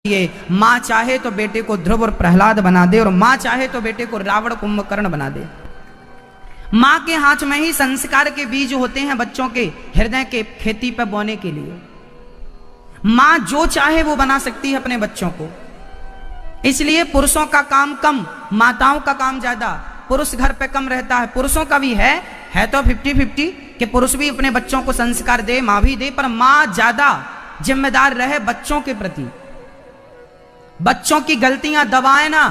ये माँ चाहे तो बेटे को ध्रुव और प्रहलाद बना दे, और माँ चाहे तो बेटे को रावण कुंभकर्ण बना दे। माँ के हाथ में ही संस्कार के बीज होते हैं बच्चों के हृदय के खेती पर बोने के लिए। माँ जो चाहे वो बना सकती है अपने बच्चों को। इसलिए पुरुषों का काम कम, माताओं का काम ज्यादा। पुरुष घर पे कम रहता है, पुरुषों का भी है तो 50-50 कि पुरुष भी अपने बच्चों को संस्कार दे, माँ भी दे, पर माँ ज्यादा जिम्मेदार रहे बच्चों के प्रति। बच्चों की गलतियां दबाए ना।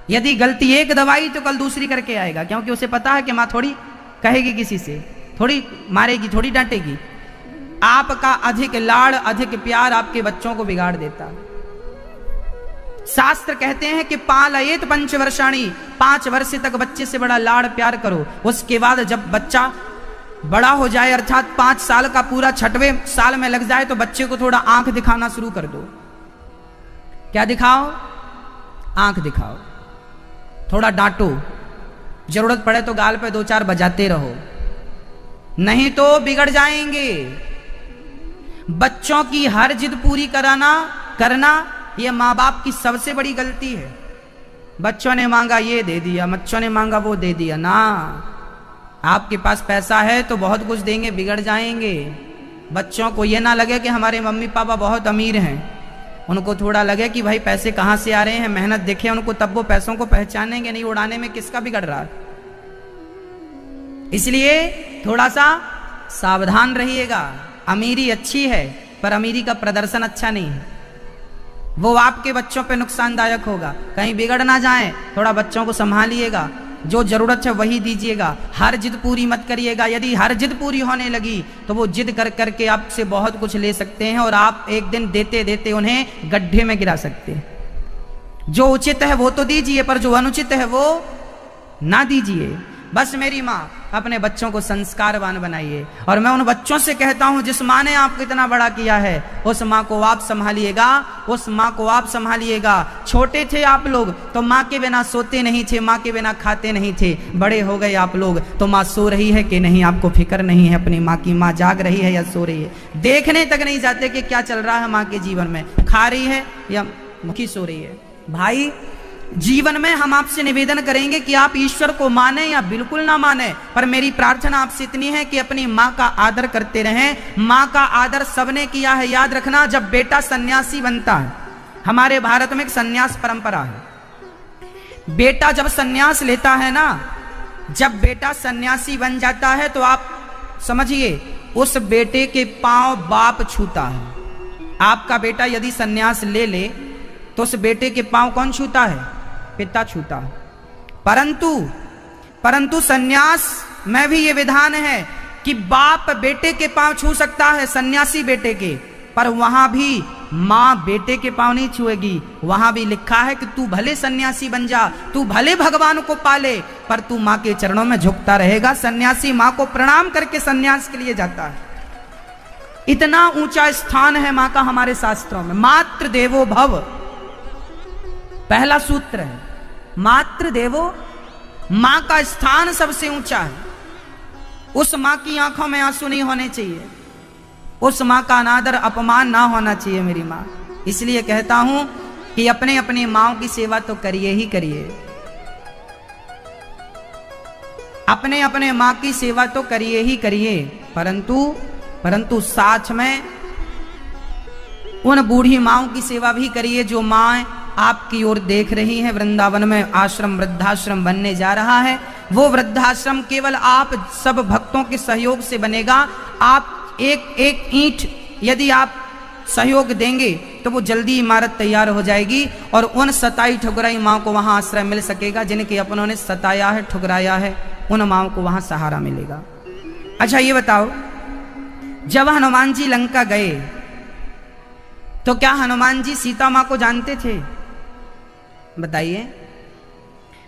यदि गलती एक दबाई तो कल दूसरी करके आएगा, क्योंकि उसे पता है कि मां थोड़ी कहेगी किसी से, थोड़ी मारेगी, थोड़ी डांटेगी। आपका अधिक लाड़, अधिक प्यार आपके बच्चों को बिगाड़ देता है। शास्त्र कहते हैं कि पालयेत पंचवर्षाणि, 5 वर्ष तक बच्चे से बड़ा लाड़ प्यार करो। उसके बाद जब बच्चा बड़ा हो जाए, अर्थात 5 साल का पूरा 6वें साल में लग जाए, तो बच्चे को थोड़ा आंख दिखाना शुरू कर दो। क्या दिखाओ? आंख दिखाओ, थोड़ा डांटो, जरूरत पड़े तो गाल पे 2-4 बजाते रहो, नहीं तो बिगड़ जाएंगे। बच्चों की हर जिद पूरी करना ये माँ बाप की सबसे बड़ी गलती है। बच्चों ने मांगा ये दे दिया, बच्चों ने मांगा वो दे दिया ना। आपके पास पैसा है तो बहुत कुछ देंगे, बिगड़ जाएंगे। बच्चों को ये ना लगे कि हमारे मम्मी पापा बहुत अमीर हैं, उनको थोड़ा लगे कि भाई पैसे कहाँ से आ रहे हैं, मेहनत देखे उनको, तब वो पैसों को पहचानेंगे। नहीं उड़ाने में किसका बिगड़ रहा है। इसलिए थोड़ा सा सावधान रहिएगा। अमीरी अच्छी है पर अमीरी का प्रदर्शन अच्छा नहीं है, वो आपके बच्चों पे नुकसानदायक होगा। कहीं बिगड़ ना जाए, थोड़ा बच्चों को संभालिएगा। जो जरूरत है वही दीजिएगा, हर जिद पूरी मत करिएगा। यदि हर जिद पूरी होने लगी तो वो जिद कर करके आपसे बहुत कुछ ले सकते हैं, और आप एक दिन देते देते उन्हें गड्ढे में गिरा सकते हैं। जो उचित है वो तो दीजिए, पर जो अनुचित है वो ना दीजिए। बस मेरी माँ, अपने बच्चों को संस्कारवान बनाइए। और मैं उन बच्चों से कहता हूं, जिस माँ ने आपको इतना बड़ा किया है, उस माँ को आप संभालिएगा, उस माँ को आप संभालिएगा। छोटे थे आप लोग तो माँ के बिना सोते नहीं थे, माँ के बिना खाते नहीं थे। बड़े हो गए आप लोग तो माँ सो रही है कि नहीं, आपको फिक्र नहीं है अपनी माँ की। माँ जाग रही है या सो रही है, देखने तक नहीं जाते कि क्या चल रहा है माँ के जीवन में, खा रही है या मुखी सो रही है। भाई, जीवन में हम आपसे निवेदन करेंगे कि आप ईश्वर को माने या बिल्कुल ना माने, पर मेरी प्रार्थना आपसे इतनी है कि अपनी माँ का आदर करते रहें। माँ का आदर सबने किया है। याद रखना, जब बेटा सन्यासी बनता है, हमारे भारत में एक सन्यास परंपरा है। बेटा जब सन्यास लेता है ना, जब बेटा सन्यासी बन जाता है, तो आप समझिए उस बेटे के पांव बाप छूता है। आपका बेटा यदि सन्यास ले ले तो उस बेटे के पांव कौन छूता है? पिता छूता है। परंतु सन्यास में भी ये विधान है कि बाप बेटे के पांव छू सकता है, सन्यासी बेटे के, पर वहां भी मां बेटे के पांव नहीं छुएगी। वहां भी लिखा है कि तू भले सन्यासी बन जा, तू भले भगवान को पाले, पर तू मां के चरणों में झुकता रहेगा। सन्यासी मां को प्रणाम करके सन्यास के लिए जाता है। इतना ऊंचा स्थान है मां का हमारे शास्त्रों में। मातृ देवो भव पहला सूत्र है। मातृ देवो, मां का स्थान सबसे ऊंचा है। उस मां की आंखों में आंसू नहीं होने चाहिए, उस मां का अनादर अपमान ना होना चाहिए मेरी मां। इसलिए कहता हूं कि अपने अपने मां की सेवा तो करिए ही करिए, अपने अपने मां की सेवा तो करिए ही करिए, परंतु साथ में उन बूढ़ी माओं की सेवा भी करिए जो मां आपकी ओर देख रही है। वृंदावन में आश्रम, वृद्धाश्रम बनने जा रहा है। वो वृद्धाश्रम केवल आप सब भक्तों के सहयोग से बनेगा। आप एक एक ईंट यदि आप सहयोग देंगे तो वो जल्दी इमारत तैयार हो जाएगी, और उन सताई ठुकराई माँ को वहां आश्रय मिल सकेगा। जिनके अपनों ने सताया है, ठुकराया है, उन माओं को वहां सहारा मिलेगा। अच्छा ये बताओ, जब हनुमान जी लंका गए तो क्या हनुमान जी सीता माँ को जानते थे? बताइए।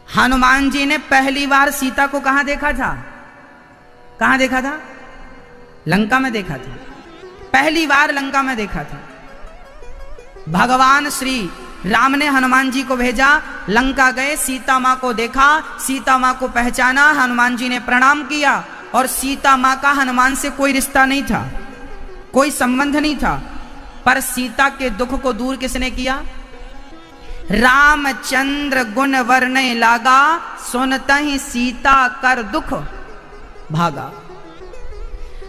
हनुमान जी ने पहली बार सीता को कहां देखा था? कहां देखा था? लंका में देखा था। पहली बार लंका में देखा था। भगवान श्री राम ने हनुमान जी को भेजा, लंका गए, सीता माँ को देखा, सीता माँ को पहचाना, हनुमान जी ने प्रणाम किया। और सीता माँ का हनुमान से कोई रिश्ता नहीं था, कोई संबंध नहीं था। पर सीता के दुख को दूर किसने किया? रामचंद्र गुण वर्णय लागा, सुनतहि सीता कर दुख भागा।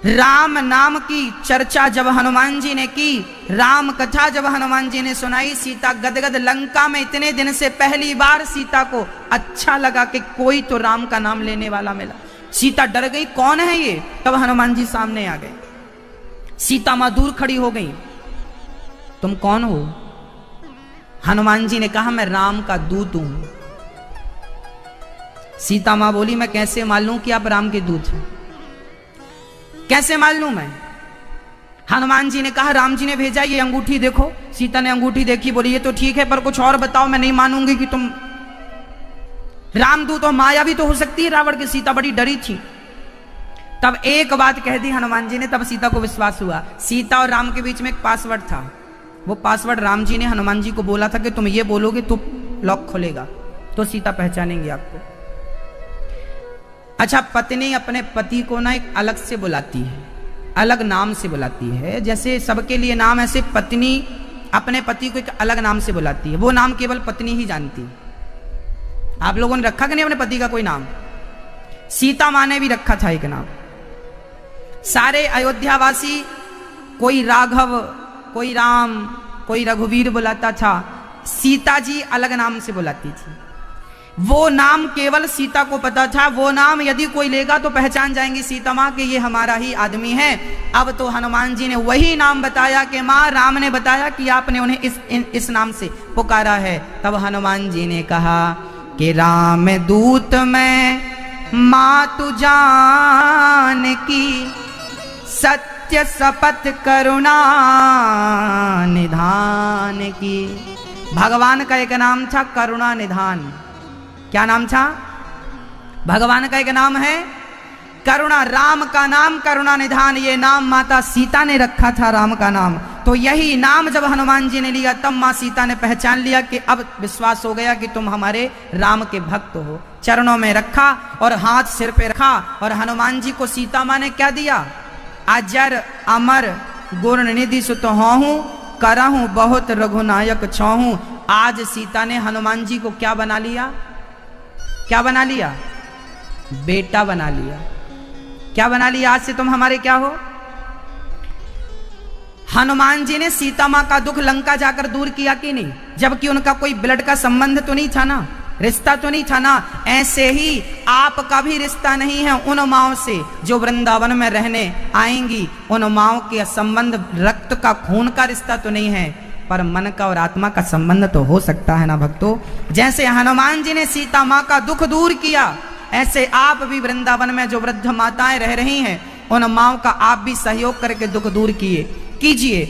राम नाम की चर्चा जब हनुमान जी ने की, राम कथा जब हनुमान जी ने सुनाई, सीता गदगद। लंका में इतने दिन से पहली बार सीता को अच्छा लगा कि कोई तो राम का नाम लेने वाला मिला। सीता डर गई, कौन है ये? तब हनुमान जी सामने आ गए। सीता मां दूर खड़ी हो गई, तुम कौन हो? हनुमान जी ने कहा, मैं राम का दूत हूं। सीता मां बोली, मैं कैसे मालूं कि आप राम के दूत हैं? कैसे मालूं मैं? हनुमान जी ने कहा, राम जी ने भेजा, ये अंगूठी देखो। सीता ने अंगूठी देखी, बोली ये तो ठीक है, पर कुछ और बताओ, मैं नहीं मानूंगी कि तुम रामदूत हो। माया भी तो हो सकती है रावण की। सीता बड़ी डरी थी। तब एक बात कह दी हनुमान जी ने, तब सीता को विश्वास हुआ। सीता और राम के बीच में एक पासवर्ड था। वो पासवर्ड राम जी ने हनुमान जी को बोला था कि तुम ये बोलोगे तो लॉक खुलेगा, तो सीता पहचानेंगी आपको। अच्छा, पत्नी अपने पति को ना एक अलग से बुलाती है, अलग नाम से बुलाती है। जैसे सबके लिए नाम, ऐसे पत्नी अपने पति को एक अलग नाम से बुलाती है। वो नाम केवल पत्नी ही जानती है। आप लोगों ने रखा कि नहीं अपने पति का कोई नाम? सीता मां ने भी रखा था एक नाम। सारे अयोध्यावासी कोई राघव, कोई राम, कोई रघुवीर बुलाता था। सीता जी अलग नाम से बुलाती थी। वो नाम केवल सीता को पता था। वो नाम यदि कोई लेगा तो पहचान जाएंगी सीता मां कि ये हमारा ही आदमी है। अब तो हनुमान जी ने वही नाम बताया कि मां, राम ने बताया कि आपने उन्हें इस नाम से पुकारा है। तब हनुमान जी ने कहा कि राम दूत मैं मातु जान की, सत्य शपथ करुणा निधान की। भगवान का एक नाम था करुणा निधान। क्या नाम था? भगवान का एक नाम है करुणा। राम का नाम करुणा निधान, ये नाम माता सीता ने रखा था, राम का नाम। तो यही नाम जब हनुमान जी ने लिया, तब मां सीता ने पहचान लिया कि अब विश्वास हो गया कि तुम हमारे राम के भक्त हो। चरणों में रखा और हाथ सिर पे रखा। और हनुमान जी को सीता मां ने क्या दिया? अजर अमर गुण निधि सुत होहूं, करहूं बहुत रघुनायक छौहूं। आज सीता ने हनुमान जी को क्या बना लिया? क्या बना लिया? बेटा बना लिया। क्या बना लिया? आज से तुम हमारे क्या हो? हनुमान जी ने सीता मां का दुख लंका जाकर दूर किया कि नहीं? जबकि उनका कोई ब्लड का संबंध तो नहीं था ना, रिश्ता तो नहीं था ना। ऐसे ही आपका भी रिश्ता नहीं है उन माओं से जो वृंदावन में रहने आएंगी। उन माओं के संबंध रक्त का, खून का रिश्ता तो नहीं है, पर मन का और आत्मा का संबंध तो हो सकता है ना भक्तों। जैसे हनुमान जी ने सीता मां का दुख दूर किया, ऐसे आप भी वृंदावन में जो वृद्ध माताएं रह रही हैं, उन माओं का आप भी सहयोग करके दुख दूर कीजिए।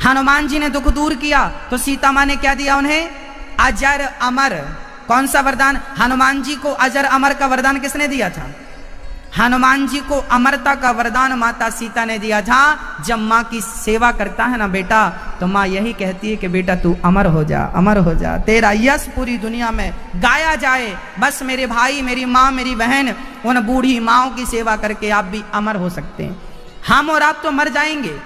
हनुमान जी ने दुख दूर किया तो सीता मां ने क्या दिया उन्हें? अजर अमर। कौन सा वरदान? हनुमान जी को अजर अमर का वरदान किसने दिया था? हनुमान जी को अमरता का वरदान माता सीता ने दिया था। जब माँ की सेवा करता है ना बेटा, तो माँ यही कहती है कि बेटा तू अमर हो जा, अमर हो जा, तेरा यश पूरी दुनिया में गाया जाए। बस मेरे भाई, मेरी माँ, मेरी बहन, उन बूढ़ी माँओं की सेवा करके आप भी अमर हो सकते हैं। हम और आप तो मर जाएंगे,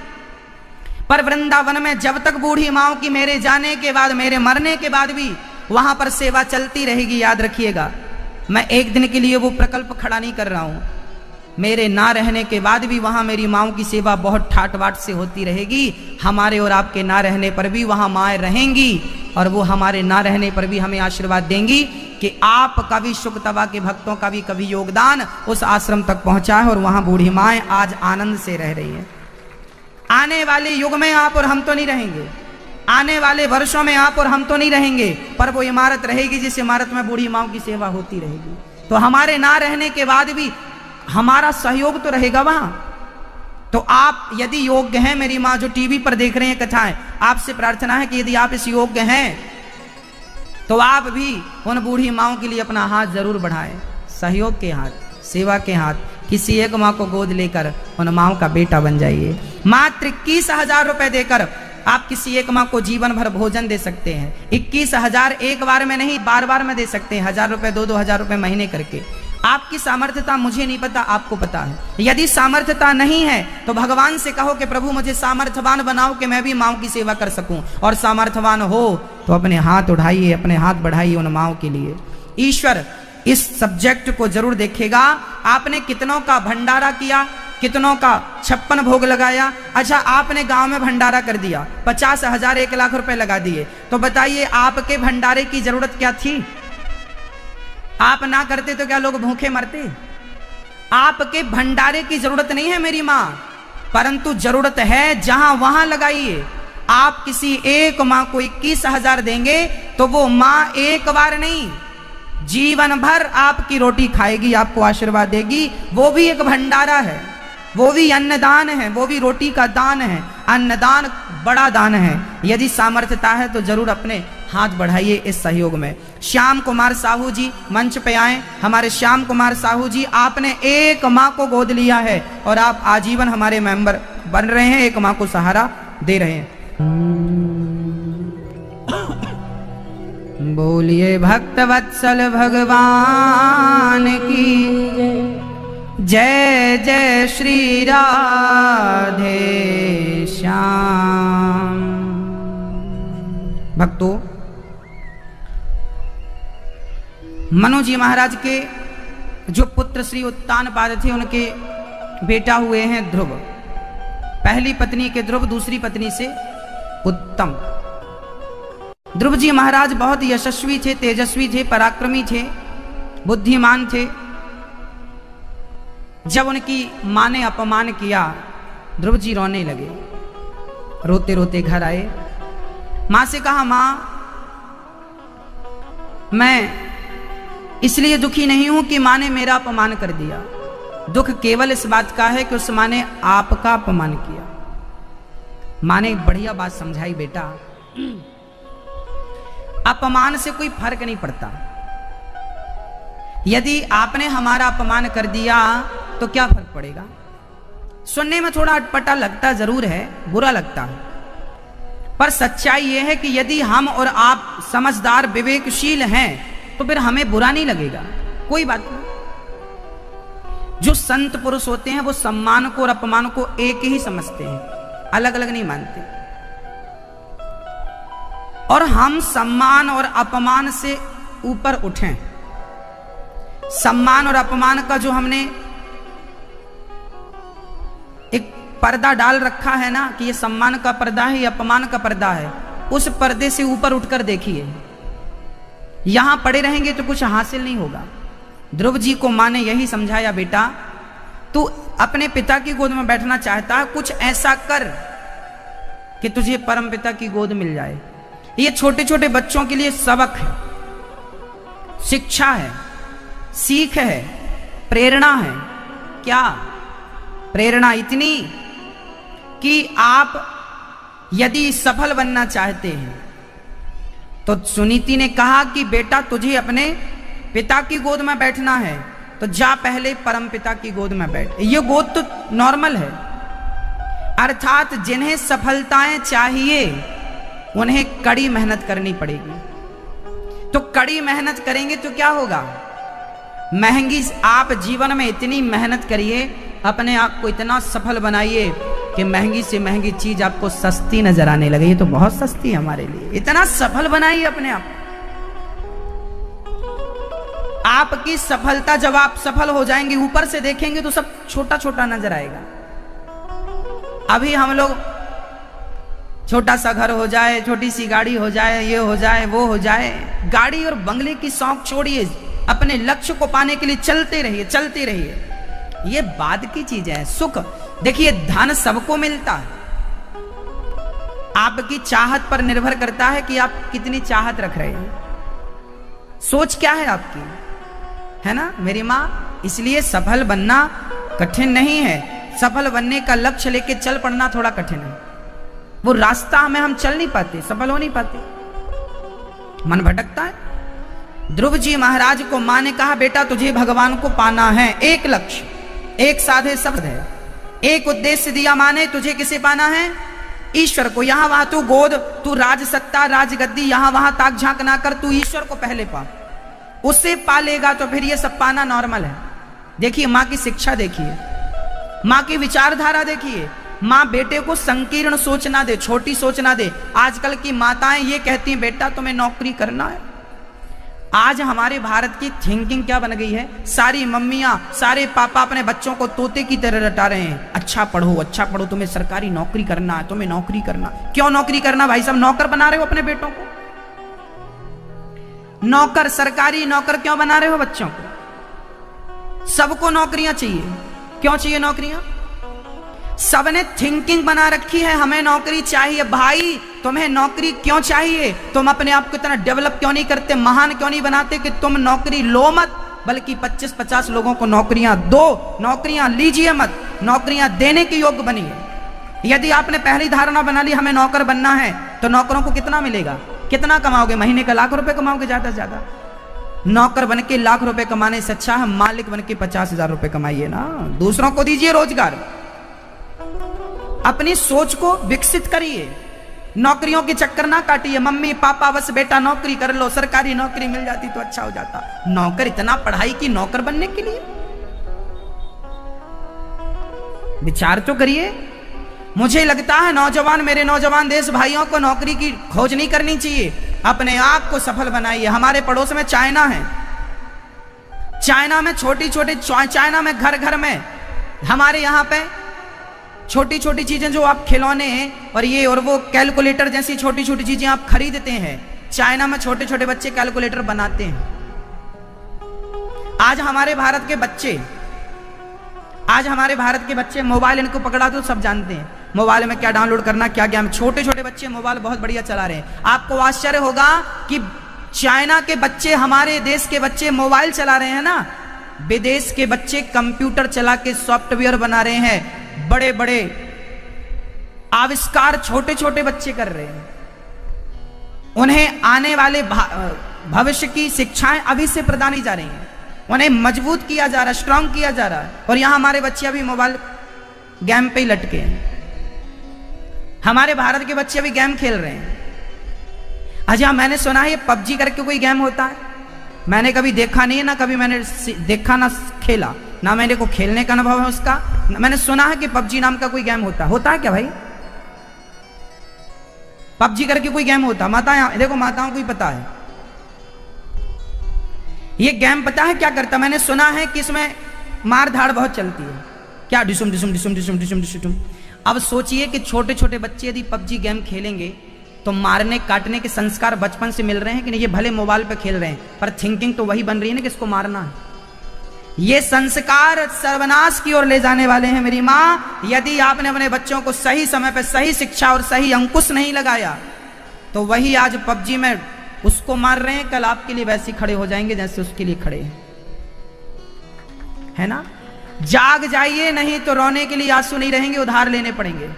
पर वृंदावन में जब तक बूढ़ी माँओं की मेरे जाने के बाद, मेरे मरने के बाद भी वहां पर सेवा चलती रहेगी। याद रखिएगा, मैं एक दिन के लिए वो प्रकल्प खड़ा नहीं कर रहा हूं। मेरे ना रहने के बाद भी वहां मेरी माँओं की सेवा बहुत ठाट बाट से होती रहेगी। हमारे और आपके ना रहने पर भी वहां माएँ रहेंगी, और वो हमारे ना रहने पर भी हमें आशीर्वाद देंगी कि आपका भी, शुकतबा के भक्तों का भी कभी योगदान उस आश्रम तक पहुंचा है, और वहां बूढ़ी माएँ आज आनंद से रह रही हैं। आने वाले युग में आप और हम तो नहीं रहेंगे, आने वाले वर्षों में आप और हम तो नहीं रहेंगे, पर वो इमारत रहेगी जिस इमारत में बूढ़ी माँओं की सेवा होती रहेगी। तो हमारे ना रहने के बाद भी हमारा सहयोग तो रहेगा वहां। तो आप यदि योग्य हैं, मेरी माँ जो टीवी पर देख रहे हैं कथाएं, आपसे प्रार्थना है कि यदि आप इस योग्य हैं तो आप भी उन बूढ़ी माँओं के लिए अपना हाथ जरूर बढ़ाएं, सहयोग के हाथ, सेवा के हाथ। किसी एक माँ को गोद लेकर उन माँओं का बेटा बन जाइए। मात्र 21,000 रुपए देकर आप किसी एक माँ को जीवन भर भोजन दे सकते हैं। 21,000 एक बार में नहीं, बार बार में दे सकते हैं। 1,000 रुपए, 2-2 हजार रुपए महीने करके आपकी सामर्थ्यता मुझे नहीं पता, आपको पता है। यदि सामर्थ्यता नहीं है तो भगवान से कहो कि प्रभु मुझे सामर्थ्यवान बनाओ कि मैं भी माँओं की सेवा कर सकूं, और सामर्थ्यवान हो तो अपने हाथ उठाइए, अपने हाथ बढ़ाइए उन माँओं के लिए। ईश्वर इस सब्जेक्ट को जरूर देखेगा। आपने कितनों का भंडारा किया, कितनों का 56 भोग लगाया। अच्छा, आपने गांव में भंडारा कर दिया, 50,000 1 लाख रुपए लगा दिए, तो बताइए आपके भंडारे की जरूरत क्या थी? आप ना करते तो क्या लोग भूखे मरते? आपके भंडारे की जरूरत नहीं है मेरी माँ, परंतु जरूरत है जहां वहां लगाइए। आप किसी एक माँ को 21,000 देंगे तो वो माँ एक बार नहीं, जीवन भर आपकी रोटी खाएगी, आपको आशीर्वाद देगी। वो भी एक भंडारा है, वो भी अन्नदान है, वो भी रोटी का दान है। अन्नदान बड़ा दान है। यदि सामर्थ्यता है तो जरूर अपने हाथ बढ़ाइए इस सहयोग में। श्याम कुमार साहू जी मंच पे आए। हमारे श्याम कुमार साहू जी, आपने एक माँ को गोद लिया है और आप आजीवन हमारे मेंबर बन रहे हैं, एक माँ को सहारा दे रहे हैं। बोलिए भक्त वत्सल भगवान की जय, जय श्री राधे श्याम। भक्तों, मनु जी महाराज के जो पुत्र श्री उत्तानपाद थे, उनके बेटा हुए हैं ध्रुव। पहली पत्नी के ध्रुव, दूसरी पत्नी से उत्तम। ध्रुव जी महाराज बहुत यशस्वी थे, तेजस्वी थे, पराक्रमी थे, बुद्धिमान थे। जब उनकी मां ने अपमान किया, ध्रुव जी रोने लगे, रोते रोते घर आए। मां से कहा, मां मैं इसलिए दुखी नहीं हूं कि मां ने मेरा अपमान कर दिया, दुख केवल इस बात का है कि उस मां ने आपका अपमान किया। मां ने बढ़िया बात समझाई, बेटा अपमान से कोई फर्क नहीं पड़ता। यदि आपने हमारा अपमान कर दिया तो क्या फर्क पड़ेगा? सुनने में थोड़ा अटपटा लगता जरूर है, बुरा लगता है, पर सच्चाई यह है कि यदि हम और आप समझदार विवेकशील हैं तो फिर हमें बुरा नहीं लगेगा, कोई बात नहीं। जो संत पुरुष होते हैं वो सम्मान को और अपमान को एक ही समझते हैं, अलग अलग नहीं मानते। और हम सम्मान और अपमान से ऊपर उठें। सम्मान और अपमान का जो हमने एक पर्दा डाल रखा है ना, कि ये सम्मान का पर्दा है, ये अपमान का पर्दा है, उस पर्दे से ऊपर उठकर देखिए। यहां पड़े रहेंगे तो कुछ हासिल नहीं होगा। ध्रुव जी को मां ने यही समझाया, बेटा तू अपने पिता की गोद में बैठना चाहता है, कुछ ऐसा कर कि तुझे परम पिता की गोद मिल जाए। ये छोटे छोटे बच्चों के लिए सबक है, शिक्षा है, सीख है, प्रेरणा है। क्या प्रेरणा? इतनी कि आप यदि सफल बनना चाहते हैं तो सुनीति ने कहा कि बेटा तुझे अपने पिता की गोद में बैठना है तो जा पहले परम पिता की गोद में बैठ। ये गोद तो नॉर्मल है, अर्थात जिन्हें सफलताएं चाहिए उन्हें कड़ी मेहनत करनी पड़ेगी। तो कड़ी मेहनत करेंगे तो क्या होगा? महंगी, आप जीवन में इतनी मेहनत करिए, अपने आप को इतना सफल बनाइए कि महंगी से महंगी चीज आपको सस्ती नजर आने लगे। ये तो बहुत सस्ती है हमारे लिए। इतना सफल बनाइए अपने आप। आपकी सफलता, जब आप सफल हो जाएंगे, ऊपर से देखेंगे तो सब छोटा छोटा नजर आएगा। अभी हम लोग छोटा सा घर हो जाए, छोटी सी गाड़ी हो जाए, ये हो जाए, वो हो जाए, गाड़ी और बंगले की शौक छोड़िए, अपने लक्ष्य को पाने के लिए चलते रहिए, चलते रहिए। ये बाद की चीज है। सुख देखिए, धन सबको मिलता है, आपकी चाहत पर निर्भर करता है कि आप कितनी चाहत रख रहे हैं, सोच क्या है आपकी, है ना मेरी माँ। इसलिए सफल बनना कठिन नहीं है, सफल बनने का लक्ष्य लेके चल पड़ना थोड़ा कठिन है। वो रास्ता हमें हम चल नहीं पाते, सफल हो नहीं पाते, मन भटकता है। ध्रुव जी महाराज को मां ने कहा, बेटा तुझे भगवान को पाना है, एक लक्ष्य, एक साधे शब्द है, एक उद्देश्य दिया मां ने, तुझे किसे पाना है? ईश्वर को। यहां वहां तू गोद, तू राज सत्ता, राजगद्दी, यहां वहां ताक झांक ना कर, तू ईश्वर को पहले पा। उसे पालेगा तो फिर ये सब पाना नॉर्मल है। देखिए माँ की शिक्षा देखिए, माँ की विचारधारा देखिए। माँ बेटे को संकीर्ण सोच ना दे, छोटी सोच ना दे। आजकल की माताएं ये कहती हैं बेटा तुम्हें नौकरी करना है। आज हमारे भारत की थिंकिंग क्या बन गई है, सारी मम्मियां सारे पापा अपने बच्चों को तोते की तरह रटा रहे हैं। अच्छा पढ़ो, तुम्हें सरकारी नौकरी करना है, तुम्हें नौकरी करना। क्यों नौकरी करना भाई साहब? नौकर बना रहे हो अपने बेटों को? नौकर, सरकारी नौकर क्यों बना रहे हो बच्चों को? सबको नौकरियां चाहिए। क्यों चाहिए नौकरियां? सबने थिंकिंग बना रखी है हमें नौकरी चाहिए। भाई तुम्हें नौकरी क्यों चाहिए? तुम अपने आप को इतना डेवलप क्यों नहीं करते, महान क्यों नहीं बनाते कि तुम नौकरी लो मत, बल्कि 25-50 लोगों को नौकरियां दो। नौकरियां लीजिए मत, नौकरियां देने के योग्य बनिए। यदि आपने पहली धारणा बना ली हमें नौकर बनना है, तो नौकरों को कितना मिलेगा? कितना कमाओगे? महीने का लाख रुपए कमाओगे ज्यादा से ज्यादा। नौकर बन के लाख रुपए कमाने से अच्छा है मालिक बन के 50,000 रुपए कमाइए ना। दूसरों को दीजिए रोजगार, अपनी सोच को विकसित करिए। नौकरियों के चक्कर ना काटिए। मम्मी पापा बस बेटा नौकरी कर लो, सरकारी नौकरी मिल जाती तो अच्छा हो जाता। नौकर इतना पढ़ाई की नौकर बनने के लिए? विचार तो करिए। मुझे लगता है नौजवान, मेरे नौजवान देश भाइयों को नौकरी की खोज नहीं करनी चाहिए, अपने आप को सफल बनाइए। हमारे पड़ोस में चाइना है। चाइना में चाइना में घर घर में, हमारे यहां पे छोटी छोटी चीजें जो आप खिलौने और ये और वो कैलकुलेटर जैसी छोटी छोटी चीजें आप खरीदते हैं, चाइना में छोटे छोटे बच्चे कैलकुलेटर बनाते हैं। आज हमारे भारत के बच्चे मोबाइल इनको पकड़ा तो सब जानते हैं मोबाइल में क्या डाउनलोड करना, क्या गेम। छोटे छोटे बच्चे मोबाइल बहुत बढ़िया चला रहे हैं। आपको आश्चर्य होगा कि चाइना के बच्चे हमारे देश के बच्चे मोबाइल चला रहे हैं ना, विदेश के बच्चे कंप्यूटर चला के सॉफ्टवेयर बना रहे हैं। बड़े बड़े आविष्कार छोटे छोटे बच्चे कर रहे हैं। उन्हें आने वाले भविष्य की शिक्षाएं अभी से प्रदान की जा रही हैं, उन्हें मजबूत किया जा रहा है, स्ट्रांग किया जा रहा है। और यहां हमारे बच्चे अभी मोबाइल गेम पे ही लटके हैं। हमारे भारत के बच्चे अभी गेम खेल रहे हैं। अच्छा, मैंने सुना है ये पबजी करके कोई गेम होता है। मैंने कभी देखा नहीं है, ना कभी मैंने देखा ना खेला, ना मेरे को खेलने का अनुभव है उसका। मैंने सुना है कि पबजी नाम का कोई गेम होता है क्या भाई? पबजी करके कोई गेम होता है? माताएं देखो, माताओं को ही पता है ये गेम। पता है क्या करता? मैंने सुना है कि इसमें मार धाड़ बहुत चलती है। क्या डिसुम डिसुम डिसुम डिसुम डिसुम डिसुम। अब सोचिए कि छोटे छोटे बच्चे यदि पबजी गेम खेलेंगे तो मारने काटने के संस्कार बचपन से मिल रहे हैं कि नहीं? ये भले मोबाइल पे खेल रहे हैं पर थिंकिंग तो वही बन रही है ना कि इसको मारना है। ये संस्कार सर्वनाश की ओर ले जाने वाले हैं मेरी माँ। यदि आपने अपने बच्चों को सही समय पर सही शिक्षा और सही अंकुश नहीं लगाया तो वही आज पबजी में उसको मार रहे हैं, कल आपके लिए वैसे खड़े हो जाएंगे जैसे उसके लिए खड़े हैं, है ना? जाग जाइए, नहीं तो रोने के लिए आंसू नहीं रहेंगे, उधार लेने पड़ेंगे।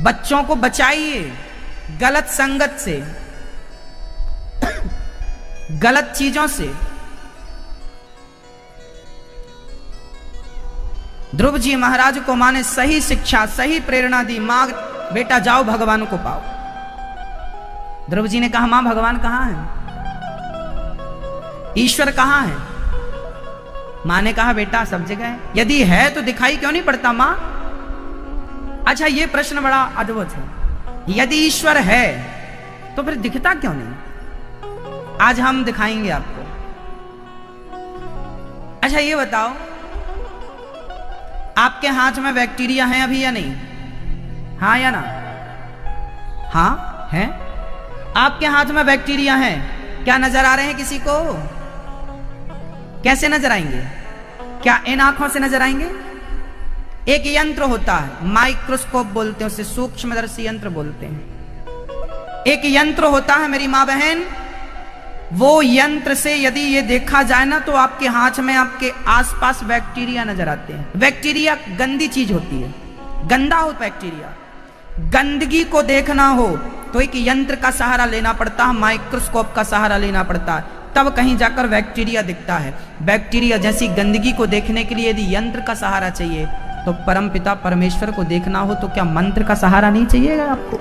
बच्चों को बचाइए गलत संगत से, गलत चीजों से। ध्रुव जी महाराज को मां ने सही शिक्षा सही प्रेरणा दी। मां बेटा जाओ भगवान को पाओ। ध्रुव जी ने कहा मां भगवान कहां है, ईश्वर कहां है? मां ने कहा बेटा सब जगह है। यदि है तो दिखाई क्यों नहीं पड़ता मां? अच्छा, ये प्रश्न बड़ा अद्भुत है। यदि ईश्वर है तो फिर दिखता क्यों नहीं? आज हम दिखाएंगे आपको। अच्छा ये बताओ, आपके हाथ में बैक्टीरिया है अभी या नहीं? हाँ या ना? हाँ है। आपके हाथ में बैक्टीरिया है, क्या नजर आ रहे हैं किसी को? कैसे नजर आएंगे? क्या इन आंखों से नजर आएंगे? एक यंत्र होता है, माइक्रोस्कोप बोलते हैं उसे, सूक्ष्मदर्शी यंत्र बोलते हैं। एक यंत्र होता है मेरी मां बहन, वो यंत्र से यदि ये देखा जाए ना तो आपके हाथ में आपके आसपास बैक्टीरिया नजर आते हैं। बैक्टीरिया गंदी चीज होती है, गंदा हो बैक्टीरिया। गंदगी को देखना हो तो एक यंत्र का सहारा लेना पड़ता है, माइक्रोस्कोप का सहारा लेना पड़ता है, तब कहीं जाकर बैक्टीरिया दिखता है। बैक्टीरिया जैसी गंदगी को देखने के लिए यदि यंत्र का सहारा चाहिए तो परमपिता परमेश्वर को देखना हो तो क्या मंत्र का सहारा नहीं चाहिएगा आपको?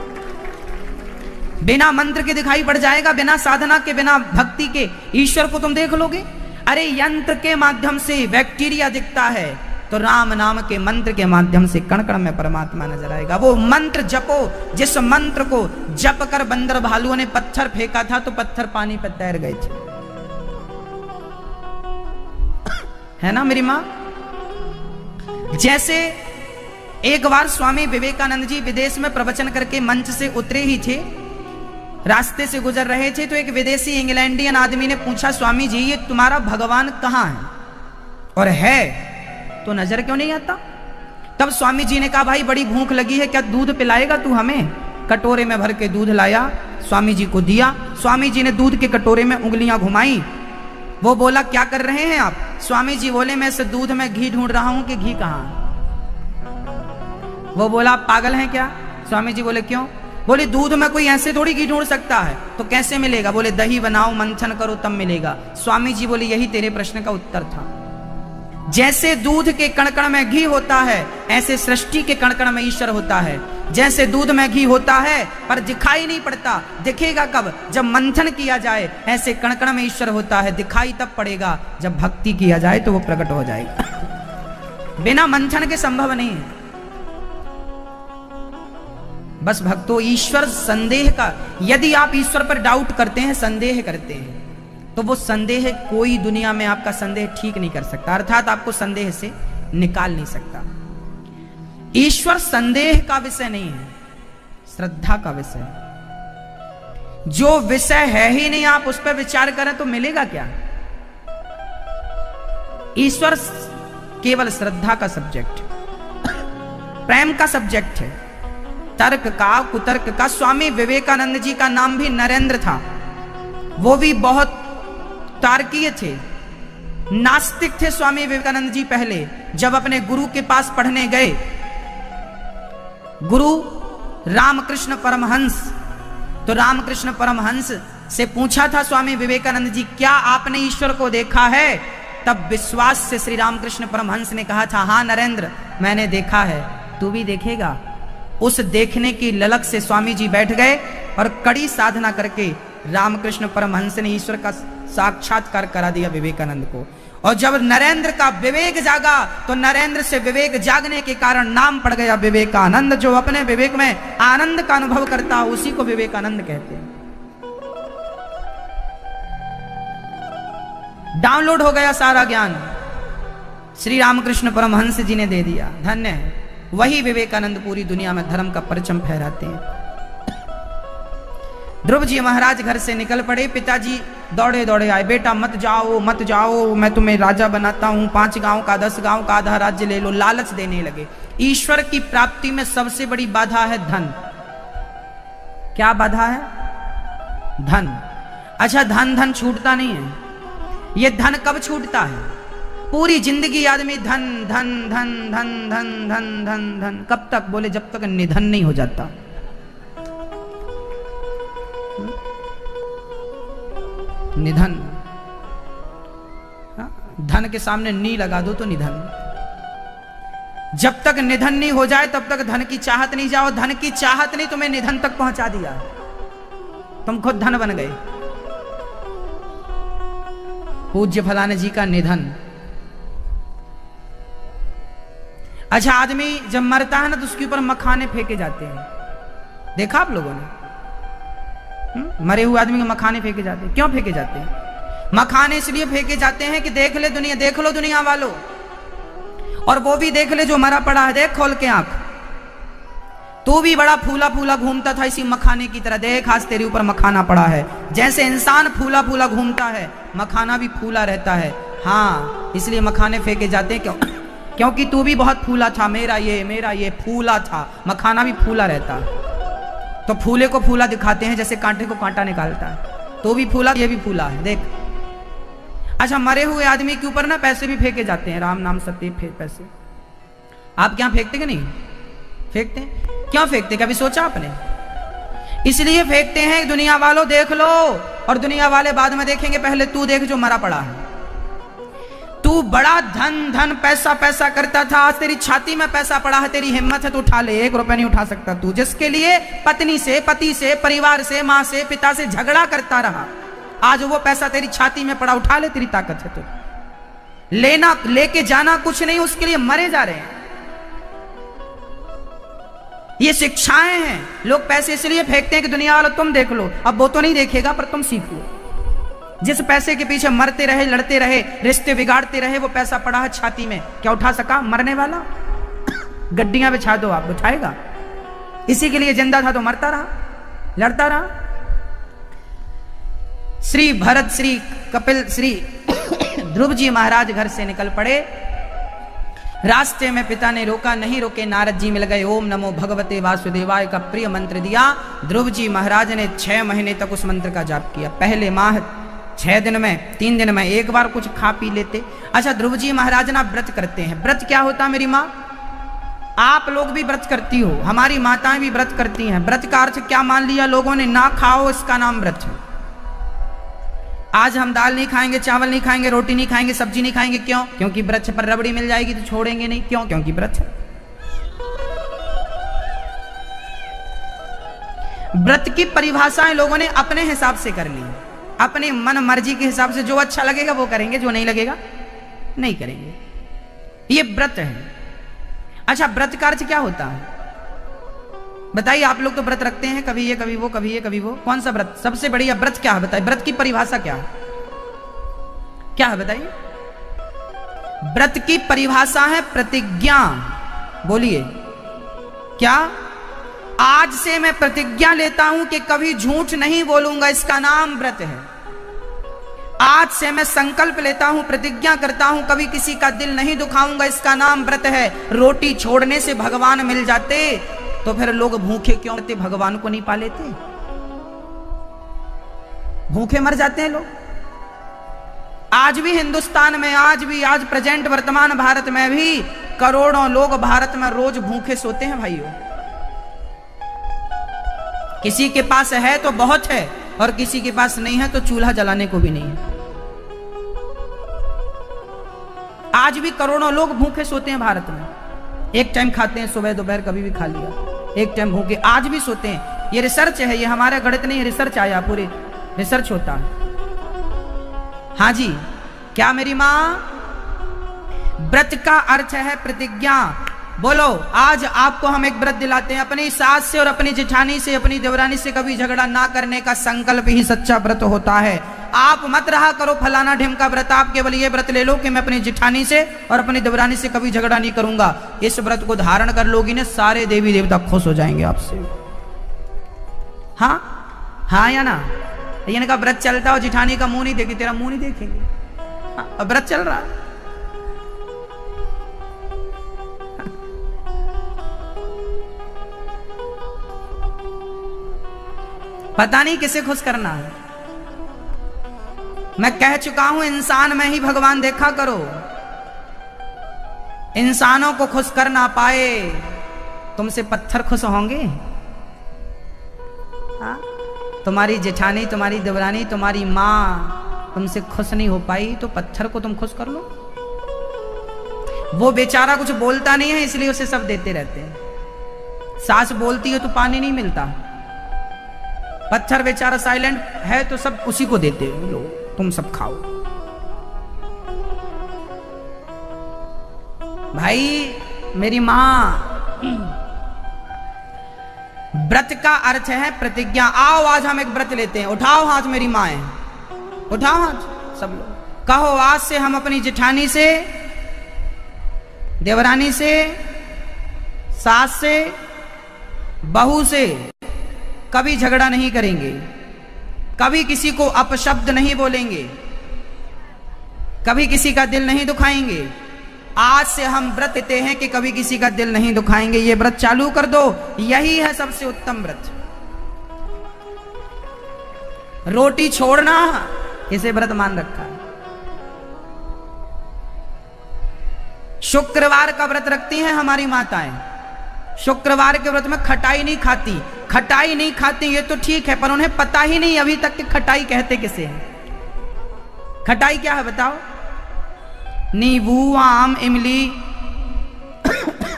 बिना मंत्र के दिखाई पड़ जाएगा, बिना साधना के, बिना भक्ति के ईश्वर को तुम देख लोगे। अरे यंत्र के माध्यम से बैक्टीरिया दिखता है, तो राम नाम के मंत्र के माध्यम से कण कण में परमात्मा नजर आएगा। वो मंत्र जपो, जिस मंत्र को जप कर बंदर भालुओं ने पत्थर फेंका था तो पत्थर पानी पर तैर गए थे, है ना मेरी मां। जैसे एक बार स्वामी विवेकानंद जी विदेश में प्रवचन करके मंच से उतरे ही थे, रास्ते से गुजर रहे थे, तो एक विदेशी इंग्लैंडियन आदमी ने पूछा, स्वामी जी ये तुम्हारा भगवान कहां है, और है तो नजर क्यों नहीं आता। तब स्वामी जी ने कहा, भाई बड़ी भूख लगी है, क्या दूध पिलाएगा तू हमें। कटोरे में भर के दूध लाया, स्वामी जी को दिया। स्वामी जी ने दूध के कटोरे में उंगलियां घुमाई। वो बोला, क्या कर रहे हैं आप। स्वामी जी बोले, मैं इस दूध में घी ढूंढ रहा हूं कि घी कहां। वो बोला, आप पागल हैं क्या। स्वामी जी बोले, क्यों। बोले, दूध में कोई ऐसे थोड़ी घी ढूंढ सकता है, तो कैसे मिलेगा। बोले, दही बनाओ, मंथन करो तब मिलेगा। स्वामी जी बोले, यही तेरे प्रश्न का उत्तर था। जैसे दूध के कण कण में घी होता है, ऐसे सृष्टि के कण कण में ईश्वर होता है। जैसे दूध में घी होता है पर दिखाई नहीं पड़ता, दिखेगा कब, जब मंथन किया जाए। ऐसे कण कण में ईश्वर होता है, दिखाई तब पड़ेगा जब भक्ति किया जाए तो वो प्रकट हो जाएगा। बिना मंथन के संभव नहीं है। बस भक्तों, ईश्वर संदेह का, यदि आप ईश्वर पर डाउट करते हैं, संदेह करते हैं, तो वो संदेह कोई दुनिया में आपका संदेह ठीक नहीं कर सकता, अर्थात आपको संदेह से निकाल नहीं सकता। ईश्वर संदेह का विषय नहीं है, श्रद्धा का विषय है। जो विषय है ही नहीं, आप उस पर विचार करें तो मिलेगा क्या। ईश्वर केवल श्रद्धा का सब्जेक्ट, प्रेम का सब्जेक्ट है, तर्क का, कुतर्क का। स्वामी विवेकानंद जी का नाम भी नरेंद्र था। वो भी बहुत तार्कीय थे, नास्तिक थे स्वामी विवेकानंद जी। पहले जब अपने गुरु के पास पढ़ने गए, गुरु रामकृष्ण परमहंस, तो रामकृष्ण परमहंस से पूछा था स्वामी विवेकानंद जी, क्या आपने ईश्वर को देखा है। तब विश्वास से श्री रामकृष्ण परमहंस ने कहा था, हाँ नरेंद्र, मैंने देखा है, तू भी देखेगा। उस देखने की ललक से स्वामी जी बैठ गए और कड़ी साधना करके रामकृष्ण परमहंस ने ईश्वर का साक्षात्कार करा दिया विवेकानंद को। और जब नरेंद्र का विवेक जागा, तो नरेंद्र से विवेक जागने के कारण नाम पड़ गया विवेकानंद। जो अपने विवेक में आनंद का अनुभव करता है, उसी को विवेकानंद कहते हैं। डाउनलोड हो गया सारा ज्ञान, श्री रामकृष्ण परमहंस जी ने दे दिया। धन्य है, वही विवेकानंद पूरी दुनिया में धर्म का परचम फहराते हैं। ध्रुव जी महाराज घर से निकल पड़े, पिताजी दौड़े दौड़े आए, बेटा मत जाओ मत जाओ, मैं तुम्हें राजा बनाता हूं, 5 गांव का 10 गांव का आधा राज्य ले लो, लालच देने लगे। ईश्वर की प्राप्ति में सबसे बड़ी बाधा है धन। क्या बाधा है। धन। अच्छा, धन छूटता नहीं है। ये धन कब छूटता है। पूरी जिंदगी आदमी धन धन धन धन धन धन धन धन, कब तक। बोले, जब तक निधन नहीं हो जाता। निधन, धन के सामने नी लगा दो तो निधन। जब तक निधन नहीं हो जाए तब तक धन की चाहत नहीं जाओ। धन की चाहत नहीं तुम्हें निधन तक पहुंचा दिया, तुम खुद धन बन गए। पूज्य फलाने जी का निधन। अच्छा, आदमी जब मरता है ना तो उसके ऊपर मखाने फेंके जाते हैं, देखा आप लोगों ने। मरे हुए आदमी के मखाने फेंके जाते हैं। क्यों फेंके जाते हैं। मखाने इसलिए फेंके जाते हैं कि देख ले दुनिया, देख लो दुनिया वालों, और वो भी देख ले जो मरा पड़ा है, देख खोल के आंख। तू भी बड़ा फूला फूला घूमता था इसी मखाने की तरह, देख आज तेरे ऊपर मखाना पड़ा है। जैसे इंसान फूला फूला घूमता है, मखाना भी फूला रहता है। हाँ, इसलिए मखाने फेंके जाते हैं। क्यों? क्योंकि तू भी बहुत फूला था, मेरा ये फूला था। मखाना भी फूला रहता है, तो फूले को फूला दिखाते हैं, जैसे कांटे को कांटा निकालता है। तो भी फूला, ये भी फूला है, देख। अच्छा, मरे हुए आदमी के ऊपर ना पैसे भी फेंके जाते हैं, राम नाम सत्य पैसे। आप क्या फेंकते कि नहीं फेंकते? क्यों फेंकते, कभी सोचा आपने? इसलिए फेंकते हैं दुनिया वालों देख लो, और दुनिया वाले बाद में देखेंगे, पहले तू देख जो मरा पड़ा है। तू बड़ा धन धन पैसा पैसा करता था, आज तेरी छाती में पैसा पड़ा है, तेरी हिम्मत है तो उठा ले, 1 रुपया नहीं उठा सकता तू। जिसके लिए पत्नी से, पति से, परिवार से, माँ से, पिता से झगड़ा करता रहा, आज वो पैसा तेरी छाती में पड़ा, उठा ले, तेरी ताकत है तो। लेना लेके जाना कुछ नहीं, उसके लिए मरे जा रहे हैं। ये शिक्षाएं हैं। लोग पैसे इसलिए फेंकते हैं कि दुनिया वाला तुम देख लो, अब वो तो नहीं देखेगा पर तुम सीख लो। जिस पैसे के पीछे मरते रहे, लड़ते रहे, रिश्ते बिगाड़ते रहे, वो पैसा पड़ा है छाती में, क्या उठा सका? मरने वाला गड्डियां बिछा दो, आप उठाएगा? इसी के लिए जिंदा था तो मरता रहा, लड़ता रहा। श्री भरत, श्री कपिल, श्री ध्रुव जी महाराज घर से निकल पड़े। रास्ते में पिता ने रोका, नहीं रोके, नारद जी मिल गए। ओम नमो भगवते वासुदेवाय का प्रिय मंत्र दिया। ध्रुव जी महाराज ने 6 महीने तक उस मंत्र का जाप किया। पहले माह 6 दिन में, 3 दिन में एक बार कुछ खा पी लेते। अच्छा, ध्रुव जी महाराज ना व्रत करते हैं। व्रत क्या होता मेरी माँ? आप लोग भी व्रत करती हो, हमारी माताएं भी व्रत करती हैं। व्रत का अर्थ क्या मान लिया लोगों ने? ना खाओ, इसका नाम व्रत है। आज हम दाल नहीं खाएंगे, चावल नहीं खाएंगे, रोटी नहीं खाएंगे, सब्जी नहीं खाएंगे। क्यों? क्योंकि व्रत पर रबड़ी मिल जाएगी तो छोड़ेंगे नहीं। क्यों? क्योंकि व्रत है। व्रत की परिभाषाएं लोगों ने अपने हिसाब से कर ली, अपने मन मर्जी के हिसाब से। जो अच्छा लगेगा वो करेंगे, जो नहीं लगेगा नहीं करेंगे। ये व्रत है। अच्छा, व्रत का अर्थ क्या होता है बताइए? आप लोग तो व्रत रखते हैं, कभी ये कभी वो, कभी ये कभी वो। कौन सा व्रत? सबसे बढ़िया व्रत क्या है बताइए? व्रत की परिभाषा क्या है? क्या है बताइए? व्रत की परिभाषा है प्रतिज्ञा। बोलिए क्या? आज से मैं प्रतिज्ञा लेता हूं कि कभी झूठ नहीं बोलूंगा, इसका नाम व्रत है। आज से मैं संकल्प लेता हूं, प्रतिज्ञा करता हूं, कभी किसी का दिल नहीं दुखाऊंगा, इसका नाम व्रत है। रोटी छोड़ने से भगवान मिल जाते तो फिर लोग भूखे क्यों रहते? भगवान को नहीं पा लेते? भूखे मर जाते हैं लोग। आज भी हिंदुस्तान में, आज प्रेजेंट वर्तमान भारत में भी करोड़ों लोग भारत में रोज भूखे सोते हैं भाइयों। किसी के पास है तो बहुत है, और किसी के पास नहीं है तो चूल्हा जलाने को भी नहीं है। आज भी करोड़ों लोग भूखे सोते हैं भारत में। एक टाइम खाते हैं, सुबह दोपहर कभी भी खा लिया, एक टाइम भूखे आज भी सोते हैं। ये रिसर्च है, ये हमारा गणित नहीं, रिसर्च आया, पूरे रिसर्च होता है। हाँ जी, क्या मेरी मां? व्रत का अर्थ है प्रतिज्ञा। बोलो, आज आपको हम एक व्रत दिलाते हैं। अपनी सास से और अपनी जेठानी से, अपनी देवरानी से कभी झगड़ा ना करने का संकल्प ही सच्चा व्रत होता है। आप मत रहा करो फलाना ढिमका व्रत, आप केवल ये व्रत ले लो कि मैं अपनी जेठानी से और अपनी देवरानी से कभी झगड़ा नहीं करूंगा। इस व्रत को धारण कर लोगी ना, सारे देवी देवता खुश हो जाएंगे आपसे। हाँ हाँ या ना? इनका व्रत चलता हो, जेठानी का मुंह नहीं देखेगी, तेरा मुंह नहीं देखेंगे। हाँ, व्रत चल रहा है। पता नहीं किसे खुश करना है। मैं कह चुका हूं, इंसान में ही भगवान देखा करो। इंसानों को खुश कर ना पाए, तुमसे पत्थर खुश होंगे? हाँ? तुम्हारी जेठानी, तुम्हारी देवरानी, तुम्हारी मां तुमसे खुश नहीं हो पाई तो पत्थर को तुम खुश कर लो। वो बेचारा कुछ बोलता नहीं है, इसलिए उसे सब देते रहते हैं। सास बोलती है तो पानी नहीं मिलता, पत्थर बेचारा साइलेंट है तो सब उसी को देते हैं। लो तुम सब खाओ। भाई मेरी मां, व्रत का अर्थ है प्रतिज्ञा। आओ आज हम एक व्रत लेते हैं। उठाओ हाथ मेरी माएं, उठाओ हाथ सब लोग। कहो, आज से हम अपनी जेठानी से, देवरानी से, सास से, बहू से कभी झगड़ा नहीं करेंगे, कभी किसी को अपशब्द नहीं बोलेंगे, कभी किसी का दिल नहीं दुखाएंगे। आज से हम व्रत लेते हैं कि कभी किसी का दिल नहीं दुखाएंगे। ये व्रत चालू कर दो, यही है सबसे उत्तम व्रत। रोटी छोड़ना, इसे व्रत मान रखा है। शुक्रवार का व्रत रखती हैं हमारी माताएं। शुक्रवार के व्रत में खटाई नहीं खाती। खटाई नहीं खाती ये तो ठीक है, पर उन्हें पता ही नहीं अभी तक कि खटाई कहते किसे हैं। खटाई क्या है बताओ? नींबू, आम, इमली,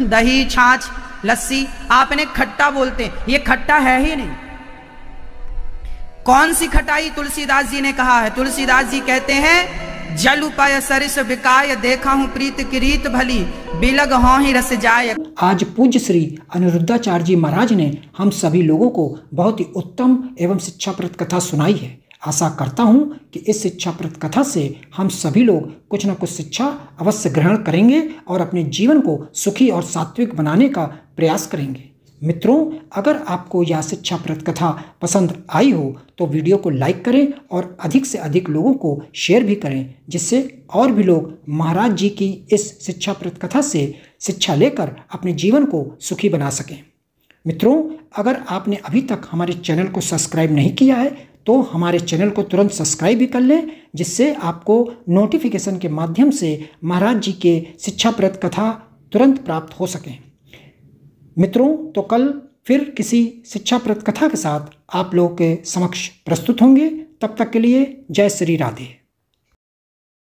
दही, छाछ, लस्सी, आपने खट्टा बोलते हैं, ये खट्टा है ही नहीं। कौन सी खटाई तुलसीदास जी ने कहा है? तुलसीदास जी कहते हैं जल उपाय सरिस बिकाय, देखा हूं प्रीत की रीत भली, बिलग हों ही रस जाय। आज पूज्य श्री अनिरुद्धाचार्य जी महाराज ने हम सभी लोगों को बहुत ही उत्तम एवं शिक्षाप्रद कथा सुनाई है। आशा करता हूं कि इस शिक्षाप्रद कथा से हम सभी लोग कुछ न कुछ शिक्षा अवश्य ग्रहण करेंगे और अपने जीवन को सुखी और सात्विक बनाने का प्रयास करेंगे। मित्रों, अगर आपको यह शिक्षाप्रद कथा पसंद आई हो तो वीडियो को लाइक करें और अधिक से अधिक लोगों को शेयर भी करें, जिससे और भी लोग महाराज जी की इस शिक्षाप्रद कथा से शिक्षा लेकर अपने जीवन को सुखी बना सकें। मित्रों, अगर आपने अभी तक हमारे चैनल को सब्सक्राइब नहीं किया है तो हमारे चैनल को तुरंत सब्सक्राइब भी कर लें, जिससे आपको नोटिफिकेशन के माध्यम से महाराज जी के शिक्षाप्रद कथा तुरंत प्राप्त हो सकें। मित्रों, तो कल फिर किसी शिक्षाप्रद कथा के साथ आप लोगों के समक्ष प्रस्तुत होंगे। तब तक के लिए जय श्री राधे।